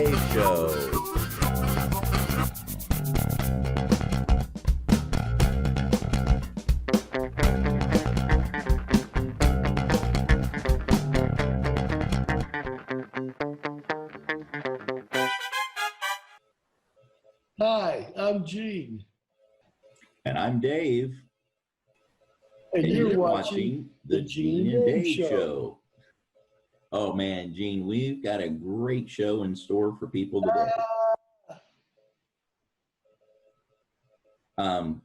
Dave Show. Hi, I'm Gene. And I'm Dave. And you're watching the Gene and Dave Show. Oh man, Gene, we've got a great show in store for people today.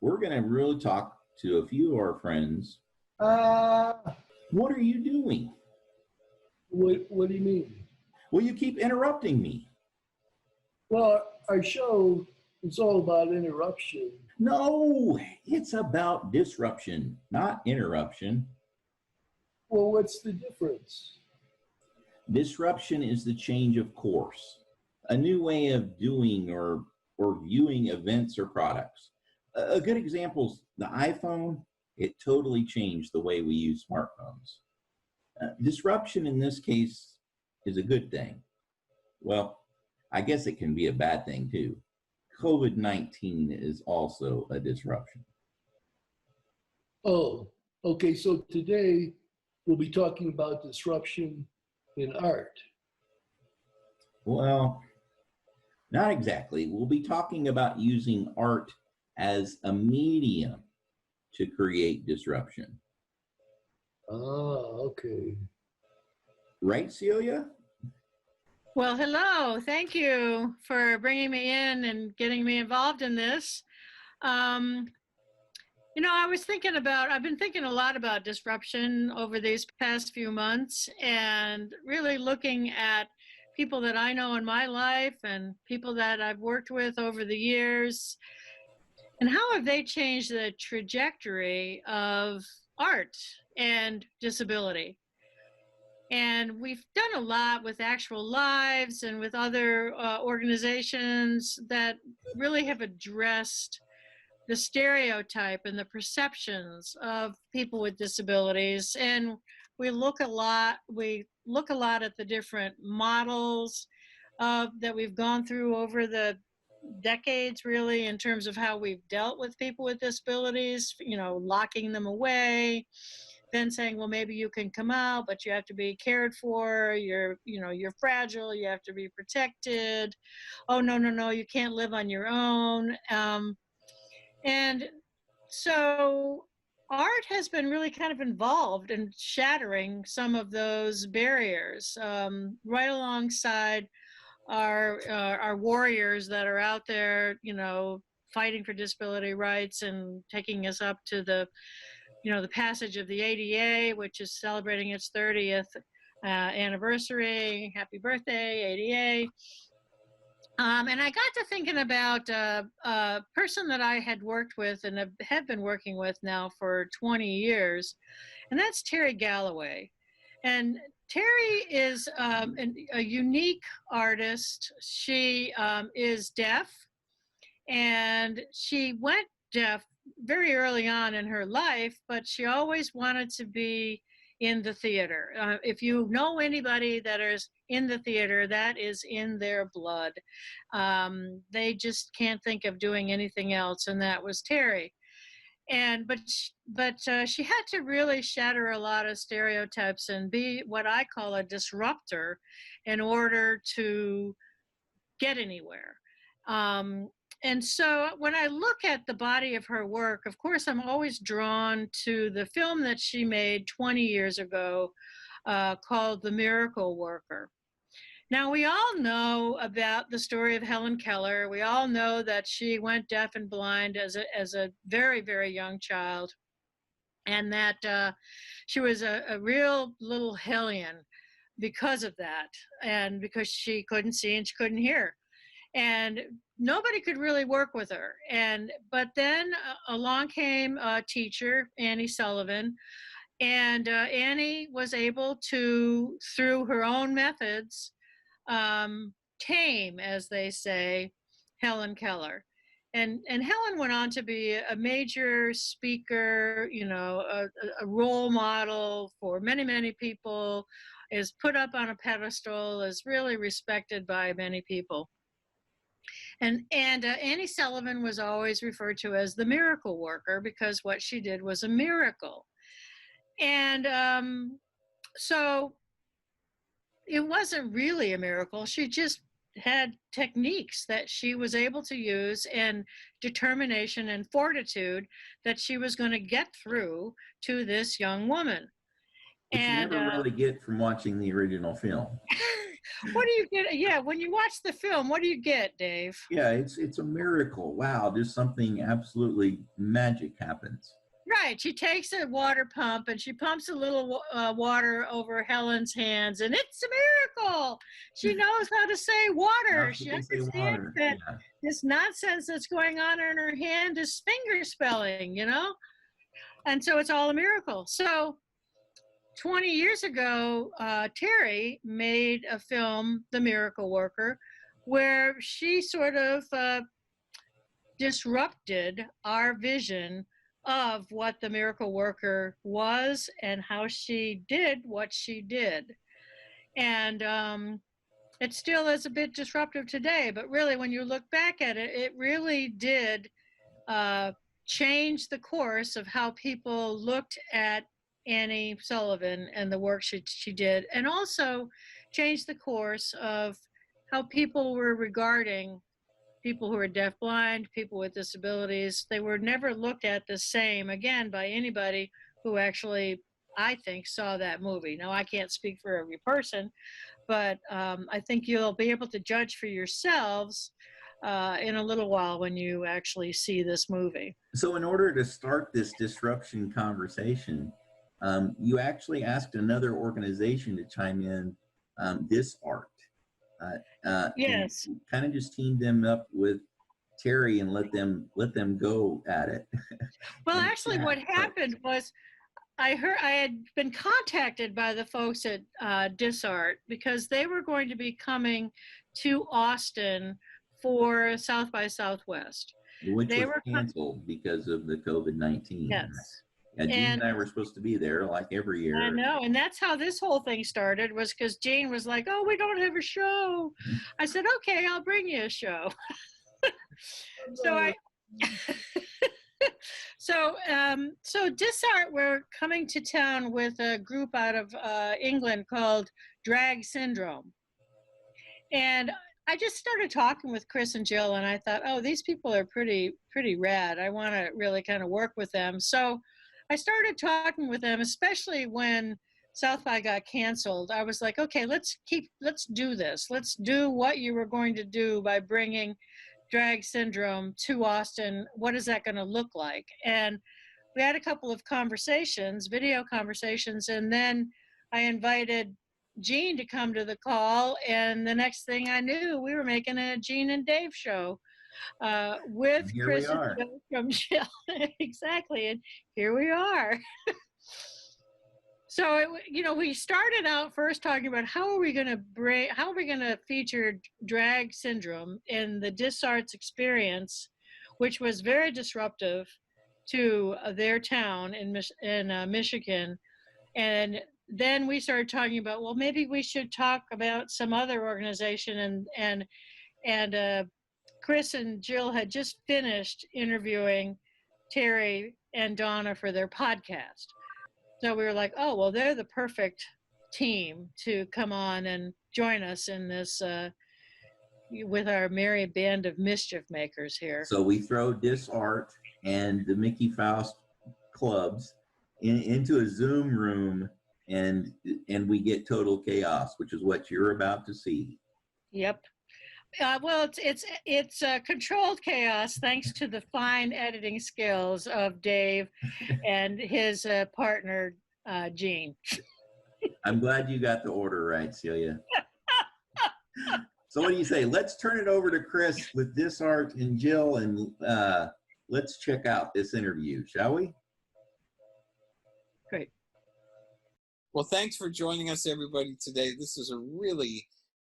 We're going to really talk to a few of our friends. What are you doing? What do you mean? Well, you keep interrupting me. Well, our show is all about interruption. No, it's about disruption, not interruption. Well, what's the difference? Disruption is the change of course, a new way of doing or viewing events or products. A good example is the iPhone. It totally changed the way we use smartphones. Disruption in this case is a good thing. Well, I guess it can be a bad thing too. COVID-19 is also a disruption. Oh, okay. So today we'll be talking about disruption in art. Well, not exactly. We'll be talking about using art as a medium to create disruption. Okay. Right, Celia? Well, hello. Thank you for bringing me in and getting me involved in this. I've been thinking a lot about disruption over these past few months and really looking at people that I know in my life and people that I've worked with over the years. And how have they changed the trajectory of art and disability? And we've done a lot with Actual Lives and with other organizations that really have addressed the stereotype and the perceptions of people with disabilities. And we look a lot at the different models that we've gone through over the decades, really, in terms of how we've dealt with people with disabilities, locking them away, then saying, well, maybe you can come out, but you have to be cared for. You're fragile. You have to be protected. Oh, no, you can't live on your own. And so art has been really kind of involved in shattering some of those barriers, right alongside our warriors that are out there, fighting for disability rights and taking us up to the passage of the ADA, which is celebrating its 30th anniversary. Happy birthday, ADA. And I got to thinking about a person that I had worked with and have been working with now for 20 years, and that's Terry Galloway. And Terry is a unique artist. She is deaf, and she went deaf very early on in her life, but she always wanted to be in the theater. If you know anybody that is in the theater, that is in their blood. They just can't think of doing anything else, and that was Terry. But she had to really shatter a lot of stereotypes and be what I call a disruptor in order to get anywhere. And so when I look at the body of her work, of course, I'm always drawn to the film that she made 20 years ago called The Miracle Worker. Now, we all know about the story of Helen Keller. We all know that she went deaf and blind as a very, very young child, and that she was a real little hellion because of that, and because she couldn't see and she couldn't hear. And nobody could really work with her. But then along came a teacher, Annie Sullivan, and Annie was able to, through her own methods, tame, as they say, Helen Keller. And Helen went on to be a major speaker, a role model for many, many people is put up on a pedestal, is really respected by many people. And Annie Sullivan was always referred to as the miracle worker because what she did was a miracle. And so it wasn't really a miracle. She just had techniques that she was able to use and determination and fortitude that she was going to get through to this young woman. Which you And never really get from watching the original film. what do you get? Yeah, when you watch the film, what do you get, Dave? Yeah, it's a miracle. Wow, just something absolutely magic happens. Right. She takes a water pump and she pumps a little water over Helen's hands, and it's a miracle. She knows how to say water. She understands that this nonsense that's going on in her hand is finger spelling, you know? And so it's all a miracle. So 20 years ago, Terry made a film, The Miracle Worker, where she sort of disrupted our vision of what the miracle worker was and how she did what she did. And it still is a bit disruptive today, but really when you look back at it, it really did change the course of how people looked at Annie Sullivan and the work she did, and also changed the course of how people were regarding people who are deafblind, people with disabilities. They were never looked at the same again by anybody who actually, I think, saw that movie. Now, I can't speak for every person, but I think you'll be able to judge for yourselves in a little while when you actually see this movie. So in order to start this disruption conversation, you actually asked another organization to chime in, DisArt. Yes. Kind of just teamed them up with Terry and let them go at it. Well, actually, what happened was I had been contacted by the folks at DisArt because they were going to be coming to Austin for South by Southwest. Which was canceled because of the COVID-19. Yes. Yeah, Gene and I were supposed to be there like every year. I know, and that's how this whole thing started, was because Gene was like, "Oh, we don't have a show." I said, "Okay, I'll bring you a show." So DisArt were coming to town with a group out of England called Drag Syndrome, and I just started talking with Chris and Jill, and I thought, oh, these people are pretty rad. I want to really kind of work with them. So I started talking with them, especially when South by got canceled. I was like, okay, let's do this. Let's do what you were going to do by bringing Drag Syndrome to Austin. What is that going to look like? And we had a couple of conversations, video conversations, and then I invited Gene to come to the call, and the next thing I knew, we were making a Gene and Dave show with Chris and Jill from Jill. Exactly, and here we are. So we started out first talking about how are we going to feature Drag Syndrome in the DisArt's experience, which was very disruptive to their town in Michigan, and then we started talking about, well, maybe we should talk about some other organization, and Chris and Jill had just finished interviewing Terry and Donna for their podcast. So we were like, oh, well, they're the perfect team to come on and join us in this with our merry band of mischief makers here. So we throw DisArt and the Mickey Faust clubs into a Zoom room, and we get total chaos, which is what you're about to see. Yep. Well, it's controlled chaos thanks to the fine editing skills of Dave and his partner, Gene. I'm glad you got the order right, Celia. So what do you say? Let's turn it over to Chris with DisArt and Jill, and let's check out this interview, shall we? Great. Well, thanks for joining us, everybody, today. This is a really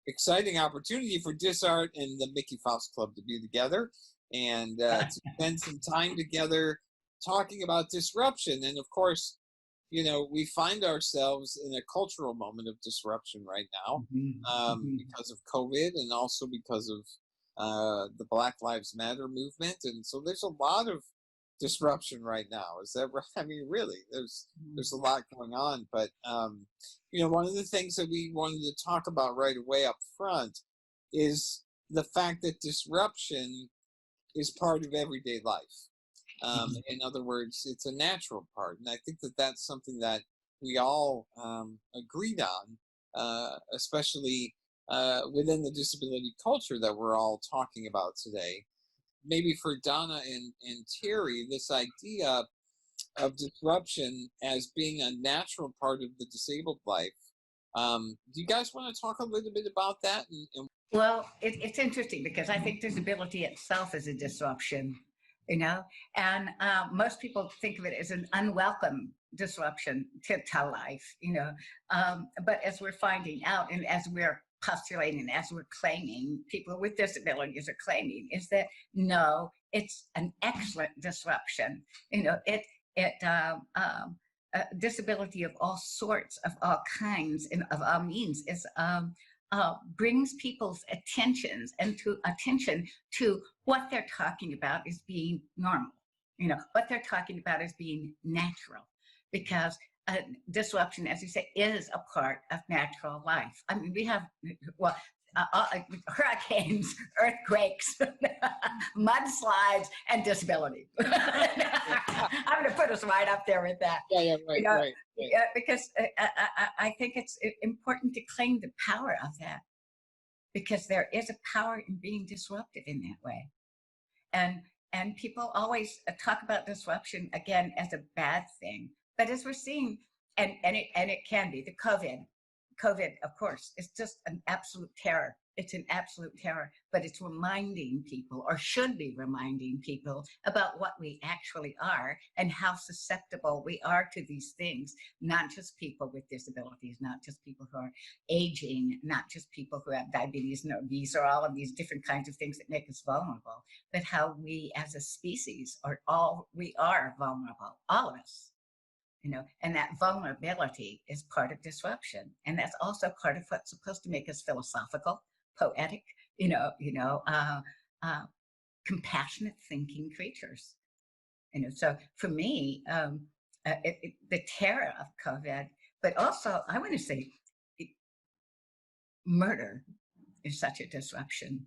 exciting opportunity for DisArt and the Mickey Faust Club to be together and to spend some time together talking about disruption. And of course, we find ourselves in a cultural moment of disruption right now, because of COVID and also because of the Black Lives Matter movement. And so there's a lot of disruption right now. Is that right? I mean, really, there's a lot going on. But, one of the things that we wanted to talk about right away up front is the fact that disruption is part of everyday life. In other words, it's a natural part. And I think that that's something that we all agreed on, especially within the disability culture that we're all talking about today. Maybe for Donna and Terry, this idea of disruption as being a natural part of the disabled life. Do you guys want to talk a little bit about that? Well, it's interesting because I think disability itself is a disruption, and most people think of it as an unwelcome disruption to life, but as we're finding out and as we're postulating, as we're claiming, people with disabilities are claiming, is that no, it's an excellent disruption. Disability of all sorts, of all kinds, and of all means is brings people's attention to what they're talking about as being normal. What they're talking about as being natural, because disruption, as you say, is a part of natural life. I mean, we have, hurricanes, earthquakes, mudslides, and disability. I'm going to put us right up there with that. Right. Because I think it's important to claim the power of that, because there is a power in being disrupted in that way. And people always talk about disruption again as a bad thing, but as we're seeing, and it can be, the COVID, of course, is just an absolute terror. It's an absolute terror, but it's reminding people, or should be reminding people, about what we actually are and how susceptible we are to these things. Not just people with disabilities, not just people who are aging, not just people who have diabetes. No, these are all of these different kinds of things that make us vulnerable, but how we as a species are vulnerable, all of us. And that vulnerability is part of disruption. And that's also part of what's supposed to make us philosophical, poetic, compassionate thinking creatures. So for me, the terror of COVID, but also I want to say murder is such a disruption,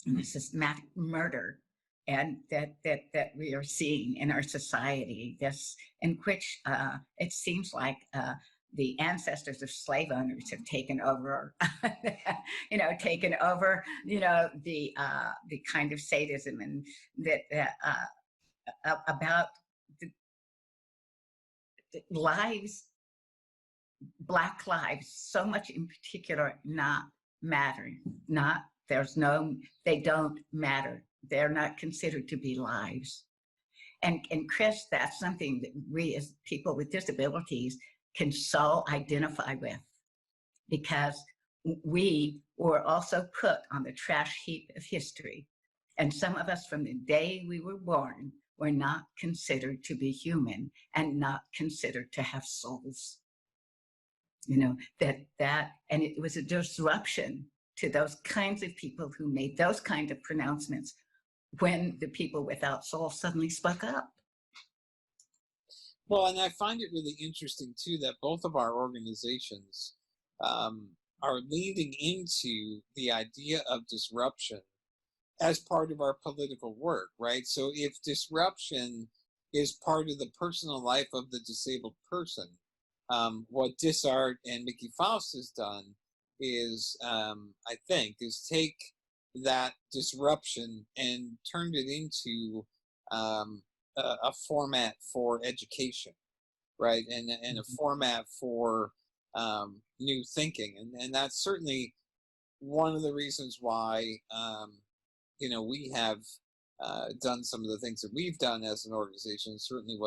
and the systematic murder and that we are seeing in our society, this in which it seems like the ancestors of slave owners have taken over, the kind of sadism and that about the lives, Black lives, so much in particular, not mattering. They don't matter. They're not considered to be lives. And Chris, that's something that we as people with disabilities can so identify with, because we were also put on the trash heap of history. And some of us from the day we were born were not considered to be human and not considered to have souls. And it was a disruption to those kinds of people who made those kind of pronouncements when the people without soul suddenly spoke up. Well, and I find it really interesting too that both of our organizations are leading into the idea of disruption as part of our political work, right? So if disruption is part of the personal life of the disabled person, what DisArt and Mickey Faust has done is, I think, is take that disruption and turned it into a format for education, right? And a format for new thinking. And that's certainly one of the reasons why, we have done some of the things that we've done as an organization, certainly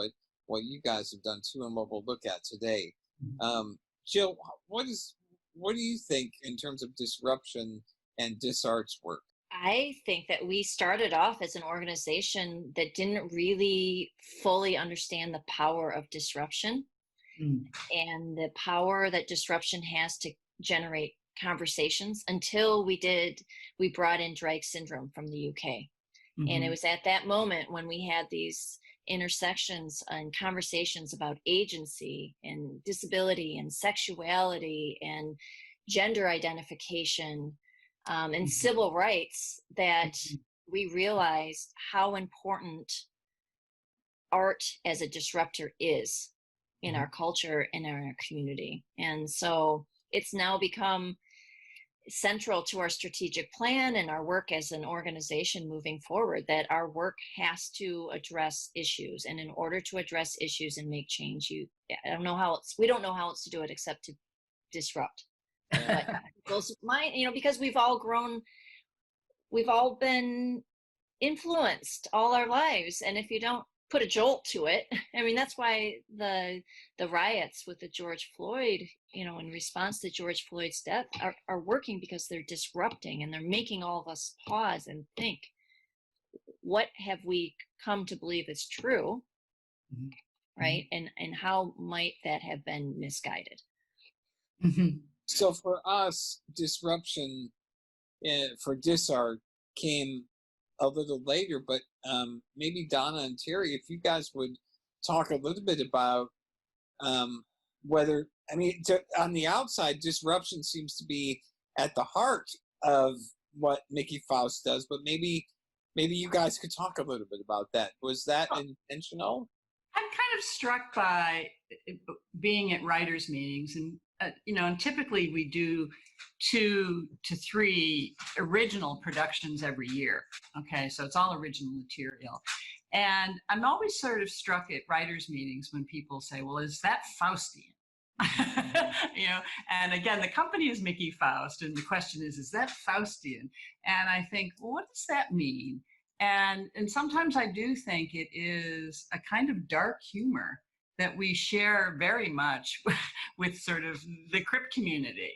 what you guys have done too, and what we'll look at today. Jill, what do you think in terms of disruption and DisArt's work? I think that we started off as an organization that didn't really fully understand the power of disruption. Mm. and the power that disruption has to generate conversations until we brought in Drake syndrome from the UK. And it was at that moment when we had these intersections and conversations about agency and disability and sexuality and gender identification and civil rights that we realized how important art as a disruptor is in our culture and in our community. And so it's now become central to our strategic plan and our work as an organization moving forward, that our work has to address issues. And in order to address issues and make change, we don't know how else to do it except to disrupt. But because we've all been influenced all our lives. And if you don't put a jolt to it, I mean, that's why the riots with the George Floyd, in response to George Floyd's death are working, because they're disrupting and they're making all of us pause and think, what have we come to believe is true, right? And how might that have been misguided? So for us, disruption for DisArt came a little later, but maybe Donna and Terry, if you guys would talk a little bit about whether, on the outside, disruption seems to be at the heart of what Mickey Faust does, but maybe you guys could talk a little bit about that. Was that intentional? I'm kind of struck by being at writers' meetings, and and typically we do 2 to 3 original productions every year. Okay, so it's all original material. And I'm always sort of struck at writers' meetings when people say, well, is that Faustian? And again, the company is Mickey Faust, and the question is that Faustian? And I think, well, what does that mean? And sometimes I do think it is a kind of dark humor that we share very much with sort of the crypt community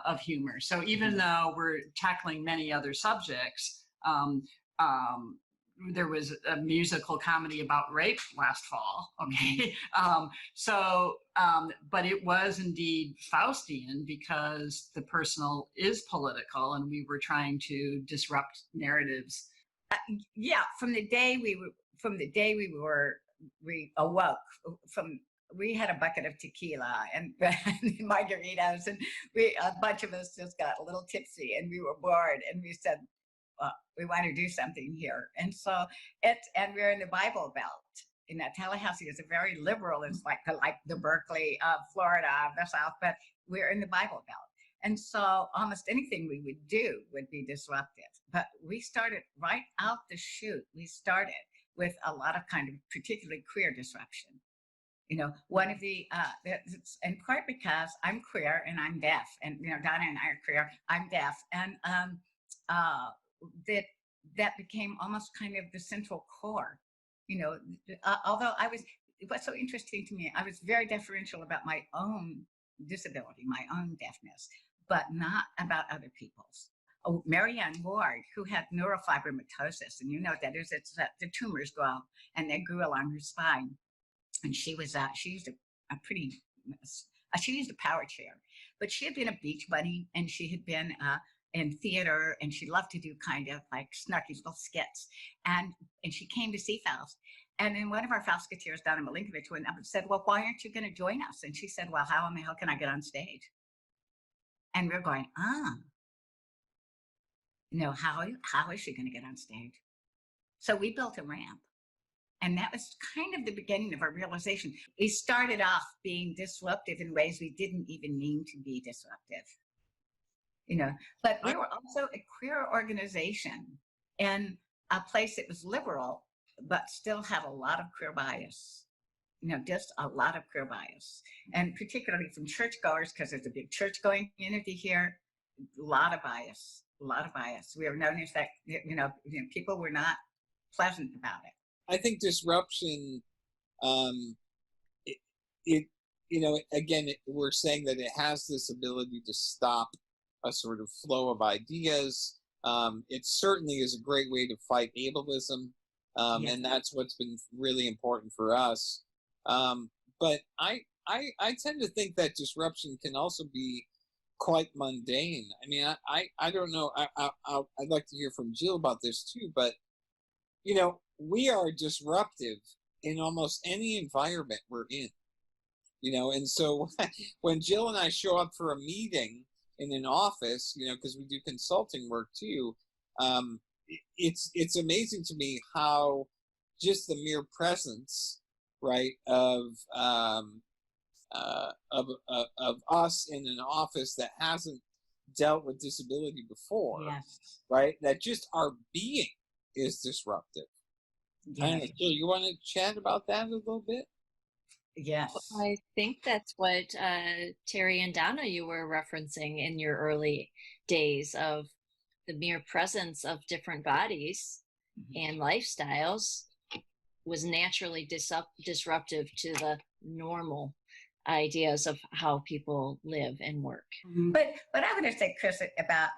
of humor. So even though we're tackling many other subjects, there was a musical comedy about rape last fall, okay? But it was indeed Faustian because the personal is political, and we were trying to disrupt narratives. From the day we awoke, we had a bucket of tequila and margaritas, and a bunch of us just got a little tipsy, and we were bored, and we said, well, we want to do something here. And so we're in the Bible Belt. Tallahassee is a very liberal, it's like the Berkeley of Florida, the South, but we're in the Bible Belt. And so almost anything we would do would be disruptive. But we started right out the chute. We started with a lot of kind of particularly queer disruption. One of the, in part because I'm queer and I'm deaf, and, Donna and I are queer, I'm deaf. And that became almost kind of the central core, although what's so interesting to me, I was very deferential about my own disability, my own deafness, but not about other people's. Marianne Ward, who had neurofibromatosis, and what that is, it's that the tumors grow, and they grew along her spine. And she used she used a power chair, but she had been a beach bunny, and she had been in theater, and she loved to do kind of like snarky little skits. And she came to see Faust. And then one of our Faustketeers, Donna Malinkovich, went up and said, well, why aren't you going to join us? And she said, well, how in the hell can I get on stage? And we're going, how is she going to get on stage? So we built a ramp. And that was kind of the beginning of our realization. We started off being disruptive in ways we didn't even mean to be disruptive. But we were also a queer organization in a place that was liberal, but still had a lot of queer bias. Just a lot of queer bias. And particularly from churchgoers, because there's a big church-going community here, a lot of bias. We were known as that, people were not pleasant about it. I think disruption, again, we're saying that it has this ability to stop a sort of flow of ideas. It certainly is a great way to fight ableism, and that's what's been really important for us. But I I tend to think that disruption can also be quite mundane. I mean, I don't know. I'd like to hear from Jill about this too. But we are disruptive in almost any environment we're in. And so when Jill and I show up for a meeting in an office, because we do consulting work too, it's amazing to me how just the mere presence, right, of us in an office that hasn't dealt with disability before, Yes. right, that just our being is disruptive. I don't know, Yes. Jill, you want to chat about that a little bit? Yes. I think that's what Terry and Donna, you were referencing in your early days of the mere presence of different bodies and lifestyles was naturally disruptive to the normal ideas of how people live and work. But I want to say, Chris, about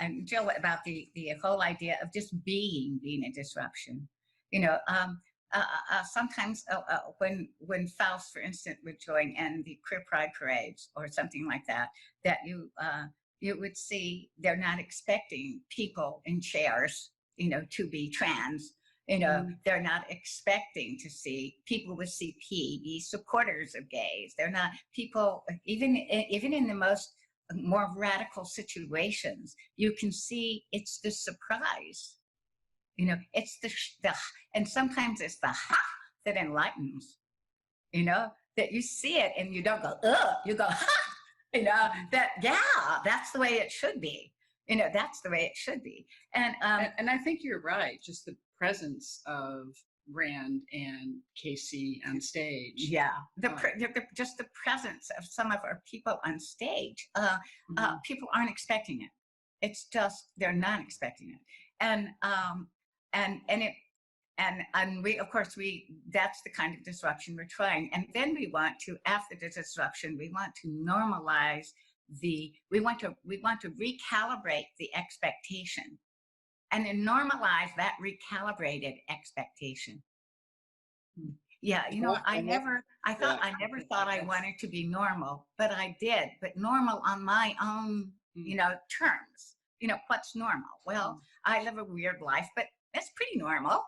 and Jill, about the whole idea of just being a disruption. Sometimes when Faust, for instance, would join in the queer pride parades or something like that, that you would see they're not expecting people in chairs, to be trans. They're not expecting to see people with CP be supporters of gays. They're not people, even in the most more radical situations, you can see it's the surprise. It's the and sometimes it's the ha that enlightens. That you see it and you don't go ugh, you go ha. That's the way it should be. That's the way it should be. And I think you're right. Just the presence of Rand and Casey on stage. Yeah, just the presence of some of our people on stage. People aren't expecting it. It's just they're not expecting it, and we, of course, that's the kind of disruption we're trying. And then we want to, after the disruption, we want to normalize we want to recalibrate the expectation, and then normalize that recalibrated expectation. Yeah, I never thought I wanted to be normal, but I did. But normal on my own, terms. What's normal? Well, I live a weird life, but it's pretty normal.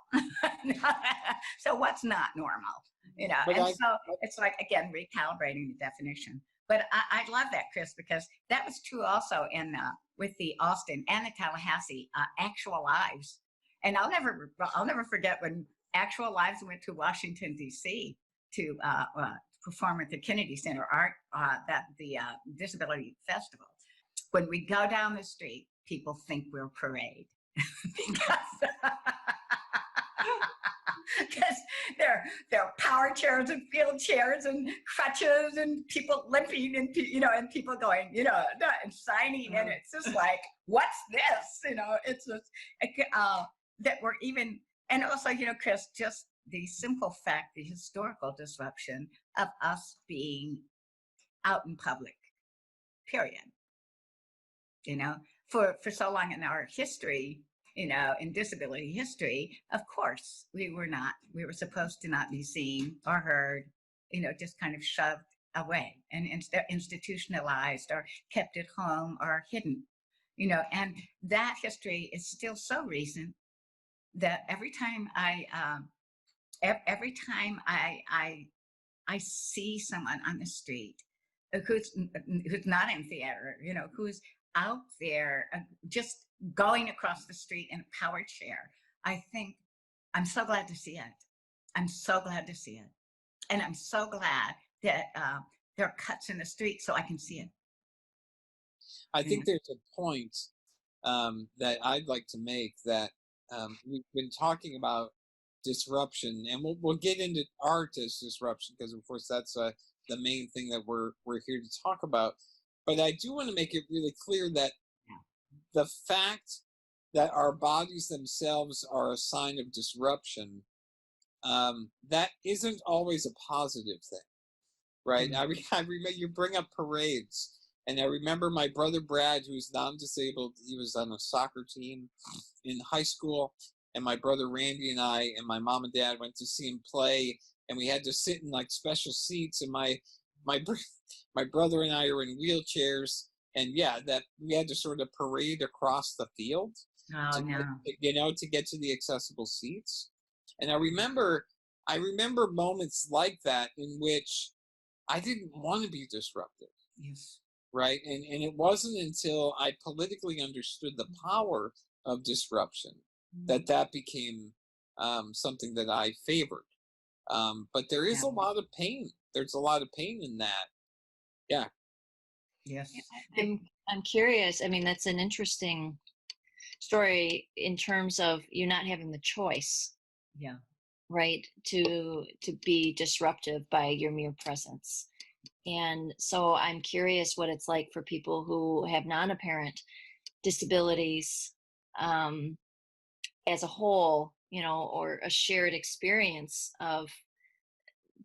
So what's not normal? So it's like, again, recalibrating the definition. But I love that, Chris, because that was true also in with the Austin and the Tallahassee Actual Lives. And I'll never forget when Actual Lives went to Washington, D.C. to perform at the Kennedy Center the Disability Festival. When we go down the street, people think we're a parade because there are power chairs and wheelchairs and crutches and people limping and people going and signing, and it's just like, what's this? It's just that we're even, and also Chris, just the simple fact, the historical disruption of us being out in public, period. For so long in our history, in disability history, of course, we were supposed to not be seen or heard, just kind of shoved away and institutionalized or kept at home or hidden, and that history is still so recent that every time I see someone on the street who's not in theater, who's out there just going across the street in a power chair, I think, I'm so glad to see it. I'm so glad to see it. And I'm so glad that there are cuts in the street so I can see it. I think there's a point that I'd like to make, that we've been talking about disruption, and we'll get into art as disruption, because of course that's the main thing that we're here to talk about. But I do want to make it really clear that the fact that our bodies themselves are a sign of disruption, that isn't always a positive thing, right? I remember you bring up parades, and I remember my brother Brad, who's non-disabled, he was on a soccer team in high school, and my brother Randy and I and my mom and dad went to see him play, and we had to sit in like special seats, and my my brother and I are in wheelchairs, and yeah, that we had to sort of parade across the field Oh, to no. to get to the accessible seats. And I remember moments like that in which I didn't want to be disruptive, Yes. right? And it wasn't until I politically understood the power of disruption that became something that I favored. But there is Yeah. a lot of pain. There's a lot of pain in that. Yeah. Yes. I'm curious. I mean, that's an interesting story in terms of you not having the choice, Yeah. right, to be disruptive by your mere presence. And so I'm curious what it's like for people who have non-apparent disabilities as a whole, you know, or a shared experience of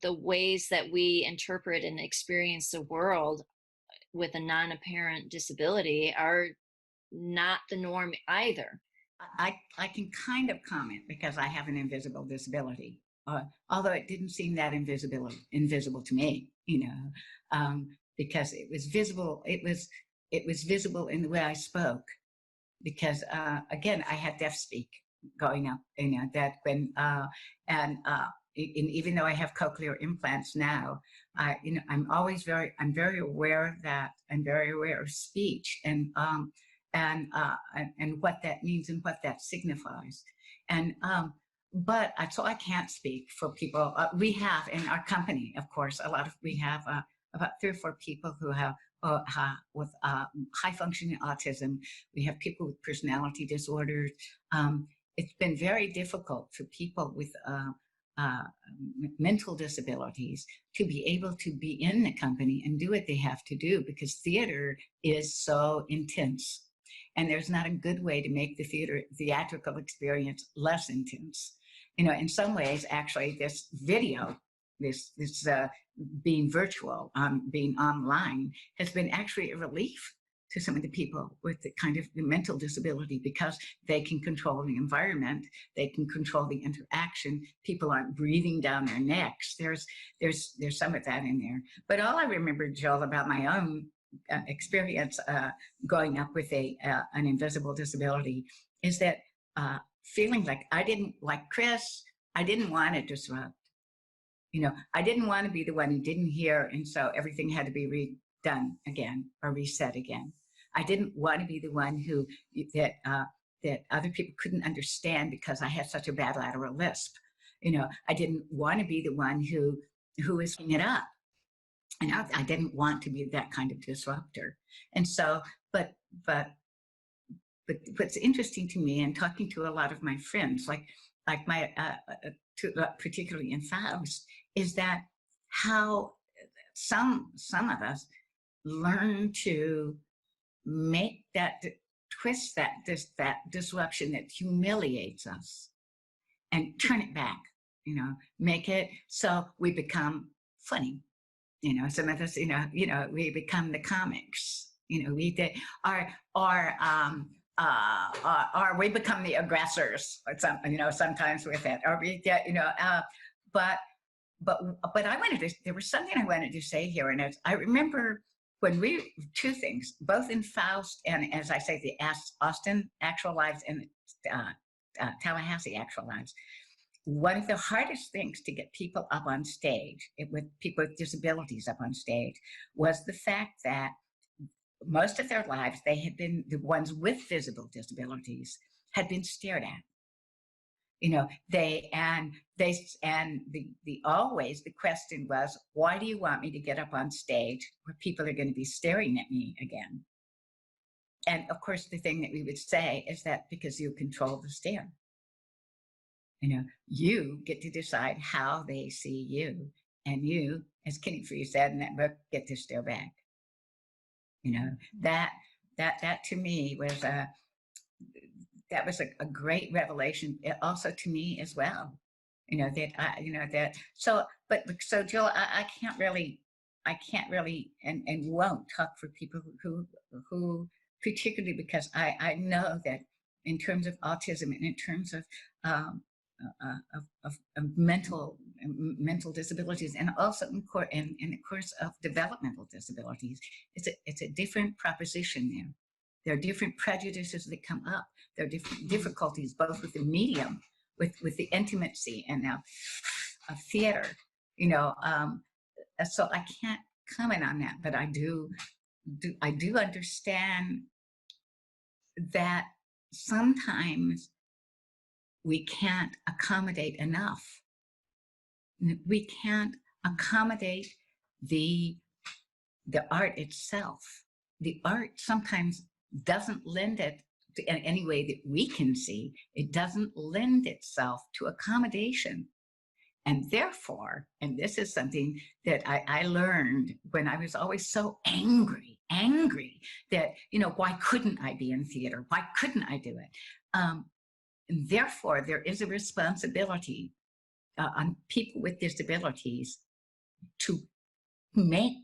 the ways that we interpret and experience the world with a non-apparent disability are not the norm either. I can kind of comment because I have an invisible disability, although it didn't seem that invisible to me, because it was visible. It was visible in the way I spoke, because again, I had deaf speak going up, that when and even though I have cochlear implants now, I'm very aware of that. I'm very aware of speech and what that means and what that signifies. And but so I can't speak for people. We have in our company, of course, we have about 3 or 4 people who have with high functioning autism. We have people with personality disorders. It's been very difficult for people with mental disabilities to be able to be in the company and do what they have to do, because theater is so intense. And there's not a good way to make the theatrical experience less intense. In some ways, actually, this video, this being virtual, being online, has been actually a relief to some of the people with the kind of the mental disability, because they can control the environment, they can control the interaction. People aren't breathing down their necks. There's some of that in there. But all I remember, Jill, about my own experience growing up with an invisible disability is that feeling like I didn't, like Chris, I didn't want to disrupt. I didn't want to be the one who didn't hear, and so everything had to be redone again or reset again. I didn't want to be the one that other people couldn't understand because I had such a bad lateral lisp. I didn't want to be the one who was it up. And I didn't want to be that kind of disruptor. And so, but what's interesting to me, and talking to a lot of my friends, like my, particularly in Faust, is that how some of us learn to make that twist, that disruption that humiliates us, and turn it back. Make it so we become funny. Some of us, we become the comics. We we become the aggressors. Sometimes with it, or we get, but there was something I wanted to say here, and I remember when 2 things, both in Faust and, as I say, the Austin Actual Lives and Tallahassee Actual Lives. One of the hardest things to get people up on stage, with people with disabilities up on stage, was the fact that most of their lives, they had been, the ones with visible disabilities, had been stared at. Always the question was, why do you want me to get up on stage where people are going to be staring at me again? And of course, the thing that we would say is that because you control the stare. You get to decide how they see you, and you, as Kenny Free said in that book, get to stare back. That to me was a great revelation, also to me as well. So Jill, I can't really and won't talk for people who particularly, because I know that in terms of autism and in terms of mental mental disabilities, and also in the course of developmental disabilities. It's a different proposition there. There are different prejudices that come up. There are different difficulties, both with the medium, with the intimacy and of theater, you know. So I can't comment on that, but I do understand that sometimes we can't accommodate enough. We can't accommodate the art itself. The art sometimes doesn't lend it to, in any way that we can see, it doesn't lend itself to accommodation. And therefore, and this is something that I learned when I was always so angry that, you know, why couldn't I be in theater? Why couldn't I do it? And therefore, there is a responsibility on people with disabilities to make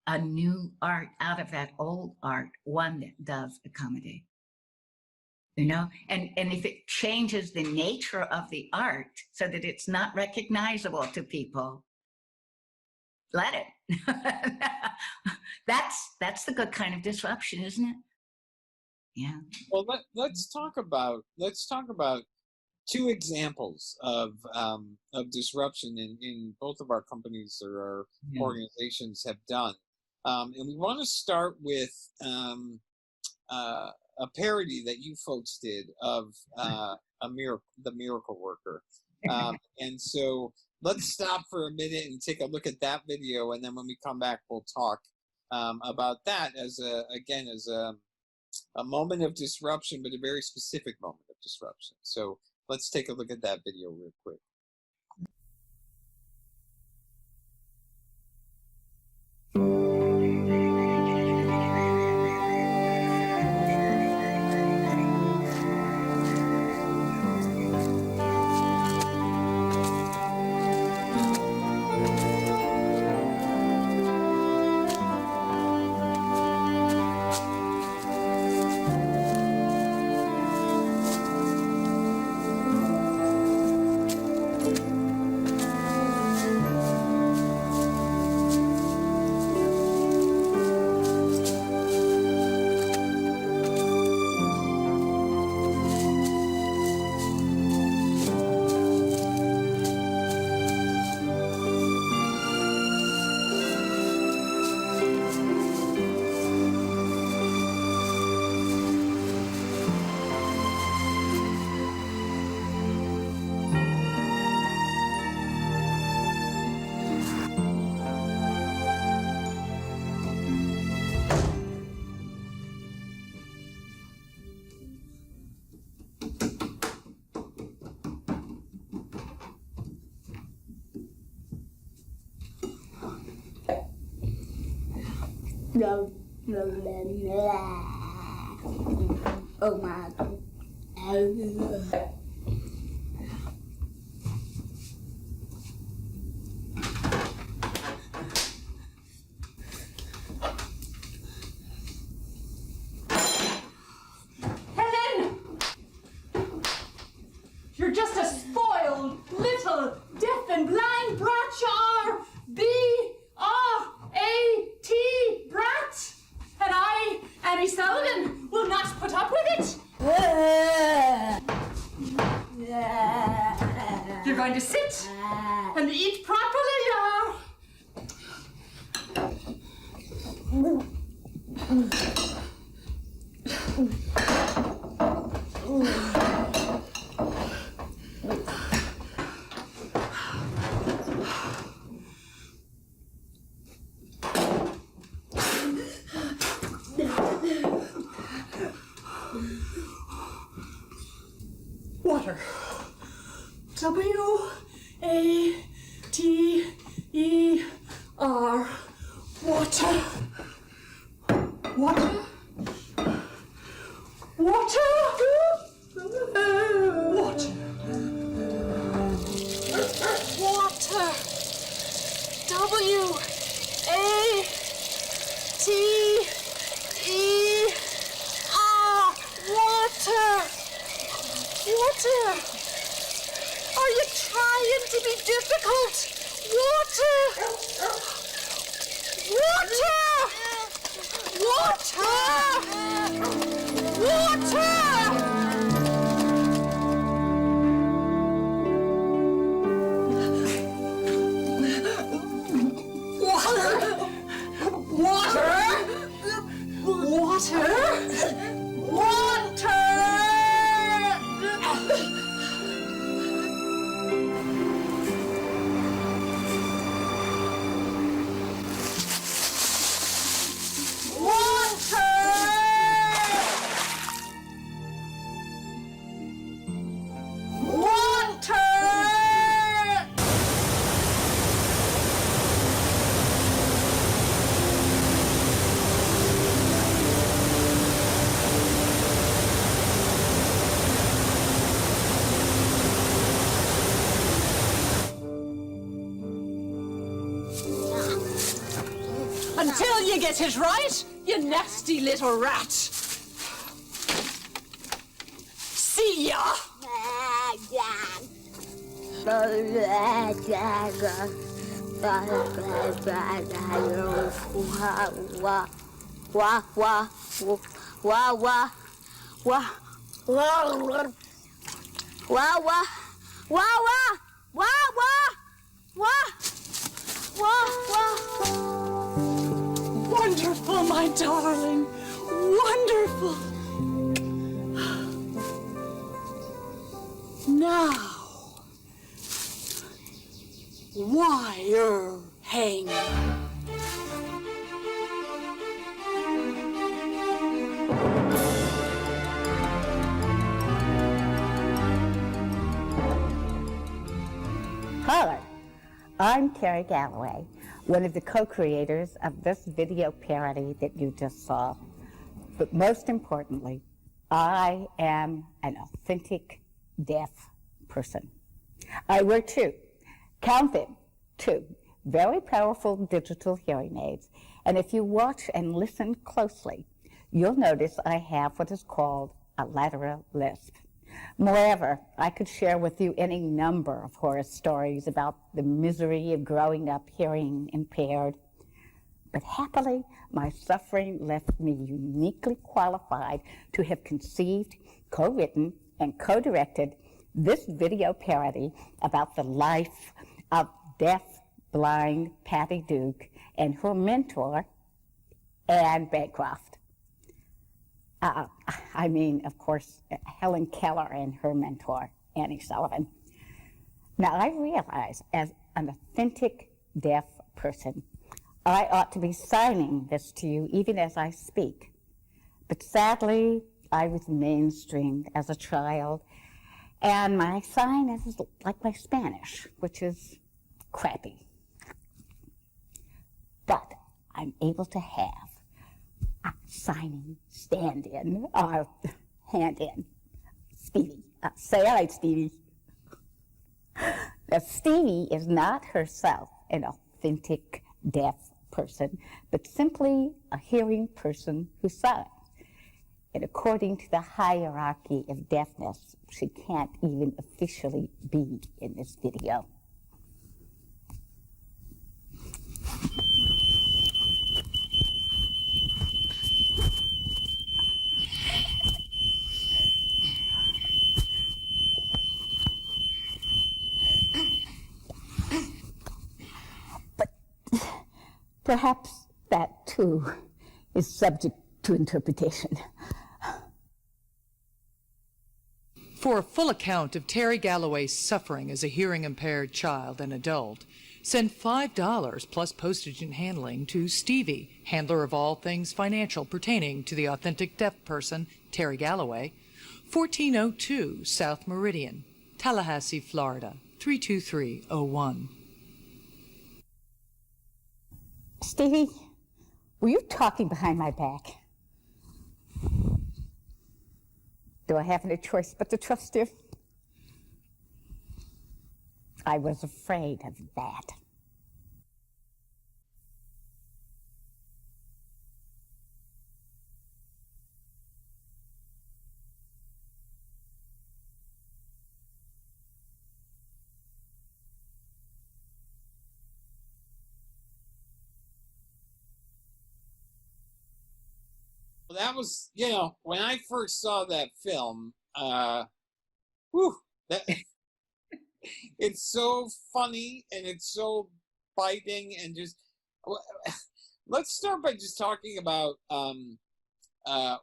a new art out of that old art, one that does accommodate. You know, and if it changes the nature of the art so that it's not recognizable to people, let it. That's the good kind of disruption, isn't it? Yeah. Well, let's talk about two examples of disruption in both of our companies or our organizations have done, and we want to start with a parody that you folks did of the Miracle Worker, and so let's stop for a minute and take a look at that video, and then when we come back, we'll talk about that as a moment of disruption, but a very specific moment of disruption. So let's take a look at that video real quick. Oh my God. Helen! You're just a spoiled, little, deaf and blind brat you are. B-R-A-T, brat. And I, Annie Sullivan, will not put up with it. You're going to sit and eat properly, yeah. Water. W-A-T-E-R. Water. Water. Water. Water. Water. W-A-T-E-R. Water. Water. Are you trying to be difficult? Until you get it right, you nasty little rat. See ya! Wonderful, my darling. Wonderful. Now, wire hanger. Hello, I'm Terry Galloway, one of the co-creators of this video parody that you just saw. But most importantly, I am an authentic deaf person. I wear count them, two very powerful digital hearing aids. And if you watch and listen closely, you'll notice I have what is called a lateral lisp. Moreover, I could share with you any number of horror stories about the misery of growing up hearing impaired. But happily, my suffering left me uniquely qualified to have conceived, co-written, and co-directed this video parody about the life of deaf, blind Patty Duke and her mentor, Anne Bancroft. I mean, of course, Helen Keller and her mentor, Annie Sullivan. Now, I realize as an authentic deaf person, I ought to be signing this to you even as I speak. But sadly, I was mainstreamed as a child, and my sign is like my Spanish, which is crappy. But I'm able to have a signing stand-in, hand-in. Stevie. Say hi, Stevie. Now, Stevie is not herself an authentic deaf person, but simply a hearing person who signs. And according to the hierarchy of deafness, she can't even officially be in this video. Perhaps that, too, is subject to interpretation. For a full account of Terry Galloway's suffering as a hearing-impaired child and adult, send $5 plus postage and handling to Stevie, handler of all things financial pertaining to the authentic deaf person, Terry Galloway, 1402 South Meridian, Tallahassee, Florida, 32301. Stevie, were you talking behind my back? Do I have any choice but to trust you? I was afraid of that. That was, when I first saw that film, that it's so funny and it's so biting and just. Let's start by just talking about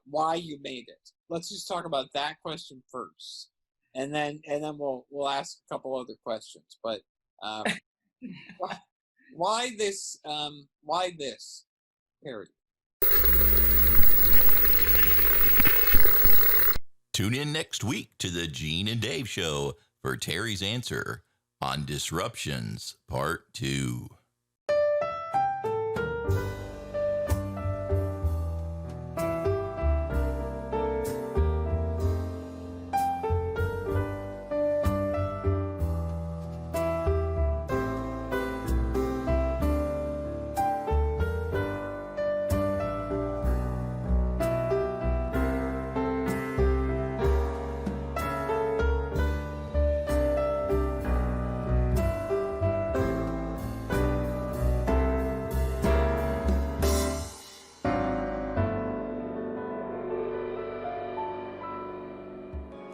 why you made it. Let's just talk about that question first, and then we'll ask a couple other questions. But why this? Why this parody? Tune in next week to the Gene and Dave Show for Terry's answer on Disruptions Part 2.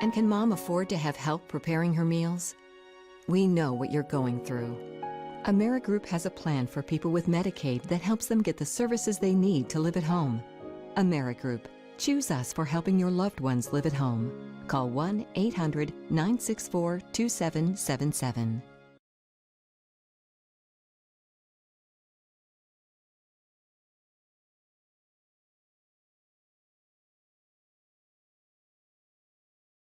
And can Mom afford to have help preparing her meals? We know what you're going through. AmeriGroup has a plan for people with Medicaid that helps them get the services they need to live at home. AmeriGroup. Choose us for helping your loved ones live at home. Call 1-800-964-2777.